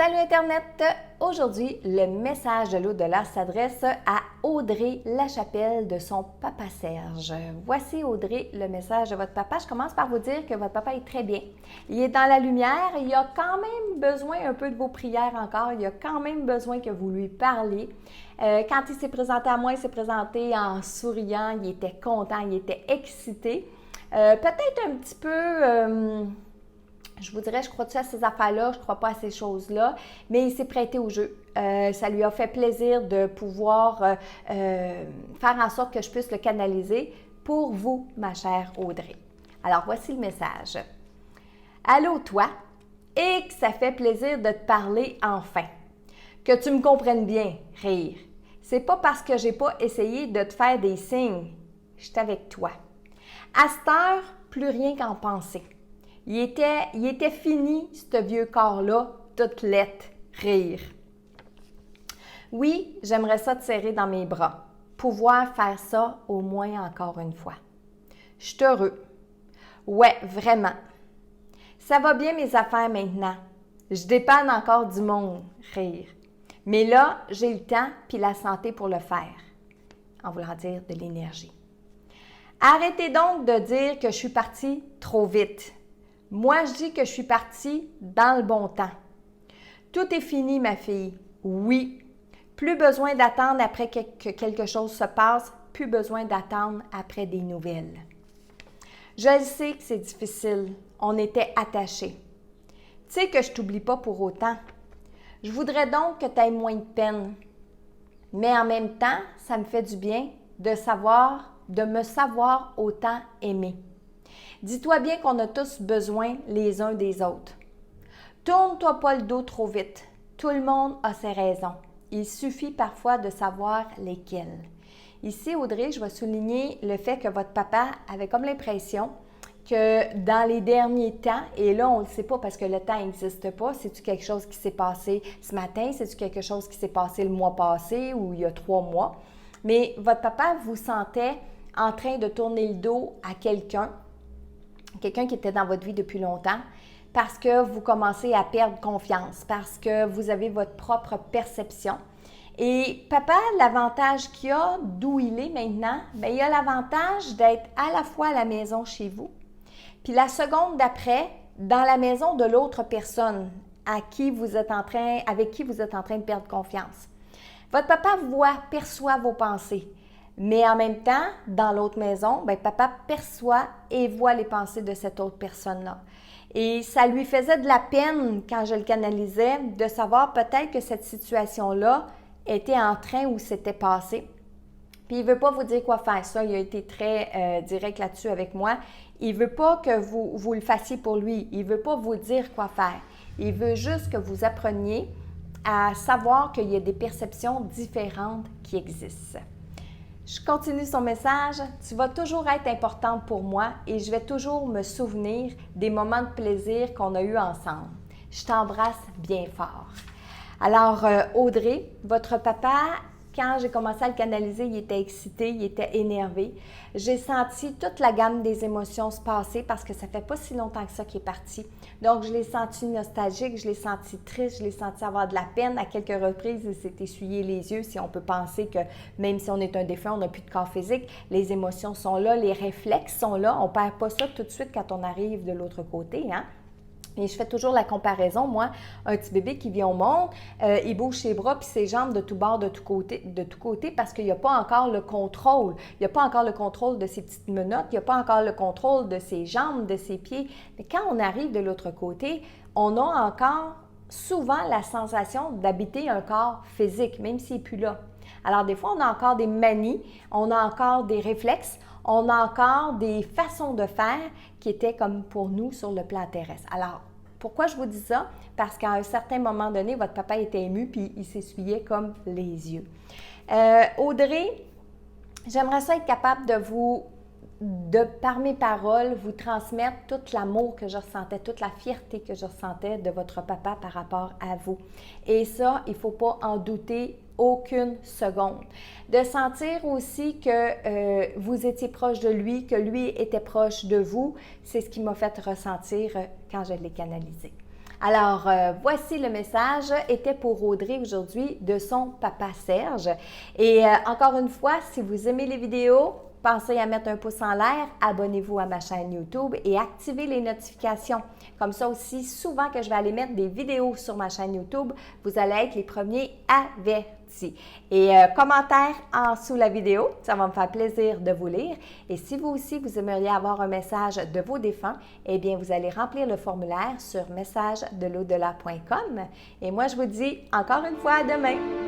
Salut Internet! Aujourd'hui, le message de l'au-delà s'adresse à Audrey Lachapelle de son papa Serge. Voici Audrey, le message de votre papa. Je commence par vous dire que votre papa est très bien. Il est dans la lumière, il a quand même besoin un peu de vos prières encore, il a quand même besoin que vous lui parliez. Quand il s'est présenté à moi, il s'est présenté en souriant, il était content, il était excité. Peut-être un petit peu... je vous dirais, je crois-tu à ces affaires-là, je ne crois pas à ces choses-là, mais il s'est prêté au jeu. Ça lui a fait plaisir de pouvoir faire en sorte que je puisse le canaliser pour vous, ma chère Audrey. Alors, voici le message. Allô, toi, et que ça fait plaisir de te parler enfin. Que tu me comprennes bien, rire. C'est pas parce que j'ai pas essayé de te faire des signes. Je suis avec toi. À cette heure, plus rien qu'en penser. Il était fini, ce vieux corps-là, toute lettre, rire. Oui, j'aimerais ça te serrer dans mes bras, pouvoir faire ça au moins encore une fois. Je suis heureux. Ouais, vraiment. Ça va bien mes affaires maintenant. Je dépanne encore du monde, rire. Mais là, j'ai le temps puis la santé pour le faire, en voulant dire de l'énergie. Arrêtez donc de dire que je suis partie trop vite. Moi, je dis que je suis partie dans le bon temps. Tout est fini, ma fille. Oui. Plus besoin d'attendre après que quelque chose se passe, plus besoin d'attendre après des nouvelles. Je le sais que c'est difficile. On était attachés. Tu sais que je t'oublie pas pour autant. Je voudrais donc que tu aies moins de peine. Mais en même temps, ça me fait du bien de me savoir autant aimer. Dis-toi bien qu'on a tous besoin les uns des autres. Tourne-toi pas le dos trop vite. Tout le monde a ses raisons. Il suffit parfois de savoir lesquelles. Ici, Audrey, je vais souligner le fait que votre papa avait comme l'impression que dans les derniers temps, et là, on ne le sait pas parce que le temps n'existe pas, c'est-tu quelque chose qui s'est passé ce matin, c'est-tu quelque chose qui s'est passé le mois passé ou il y a 3 mois, mais votre papa vous sentait en train de tourner le dos à quelqu'un qui était dans votre vie depuis longtemps, parce que vous commencez à perdre confiance, parce que vous avez votre propre perception. Et papa, l'avantage qu'il a, d'où il est maintenant, bien, il a l'avantage d'être à la fois à la maison chez vous, puis la seconde d'après, dans la maison de l'autre personne avec qui vous êtes en train de perdre confiance. Votre papa perçoit vos pensées. Mais en même temps, dans l'autre maison, bien, papa perçoit et voit les pensées de cette autre personne-là. Et ça lui faisait de la peine, quand je le canalisais, de savoir peut-être que cette situation-là était en train ou s'était passée. Puis il ne veut pas vous dire quoi faire. Ça, il a été très direct là-dessus avec moi. Il ne veut pas que vous le fassiez pour lui. Il ne veut pas vous dire quoi faire. Il veut juste que vous appreniez à savoir qu'il y a des perceptions différentes qui existent. Je continue son message. Tu vas toujours être importante pour moi et je vais toujours me souvenir des moments de plaisir qu'on a eus ensemble. Je t'embrasse bien fort. Alors, Audrey, votre papa, quand j'ai commencé à le canaliser, il était excité, il était énervé. J'ai senti toute la gamme des émotions se passer parce que ça fait pas si longtemps que ça qu'il est parti. Donc, je l'ai senti nostalgique, je l'ai senti triste, je l'ai senti avoir de la peine. À quelques reprises, il s'est essuyé les yeux. Si on peut penser que même si on est un défunt, on n'a plus de corps physique, les émotions sont là, les réflexes sont là. On ne perd pas ça tout de suite quand on arrive de l'autre côté, hein? Et je fais toujours la comparaison, moi, un petit bébé qui vient au monde, il bouge ses bras puis ses jambes de tous bords, de tous côtés, parce qu'il n'y a pas encore le contrôle. Il n'y a pas encore le contrôle de ses petites menottes, il n'y a pas encore le contrôle de ses jambes, de ses pieds. Mais quand on arrive de l'autre côté, on a encore souvent la sensation d'habiter un corps physique, même s'il n'est plus là. Alors, des fois, on a encore des manies, on a encore des réflexes, on a encore des façons de faire qui étaient comme pour nous sur le plan terrestre. Alors, pourquoi je vous dis ça? Parce qu'à un certain moment donné, votre papa était ému puis il s'essuyait comme les yeux. Audrey, j'aimerais ça être capable par mes paroles, vous transmettre tout l'amour que je ressentais, toute la fierté que je ressentais de votre papa par rapport à vous. Et ça, il ne faut pas en douter aucune seconde. De sentir aussi que vous étiez proche de lui, que lui était proche de vous, c'est ce qui m'a fait ressentir quand je l'ai canalisé. Alors, voici le message, était pour Audrey aujourd'hui de son papa Serge. Et encore une fois, si vous aimez les vidéos, pensez à mettre un pouce en l'air, abonnez-vous à ma chaîne YouTube et activez les notifications. Comme ça aussi, souvent que je vais aller mettre des vidéos sur ma chaîne YouTube, vous allez être les premiers avertis. Et commentaire en dessous la vidéo, ça va me faire plaisir de vous lire. Et si vous aussi, vous aimeriez avoir un message de vos défunts, eh bien, vous allez remplir le formulaire sur messagedelaudelà.com. Et moi, je vous dis encore une fois à demain.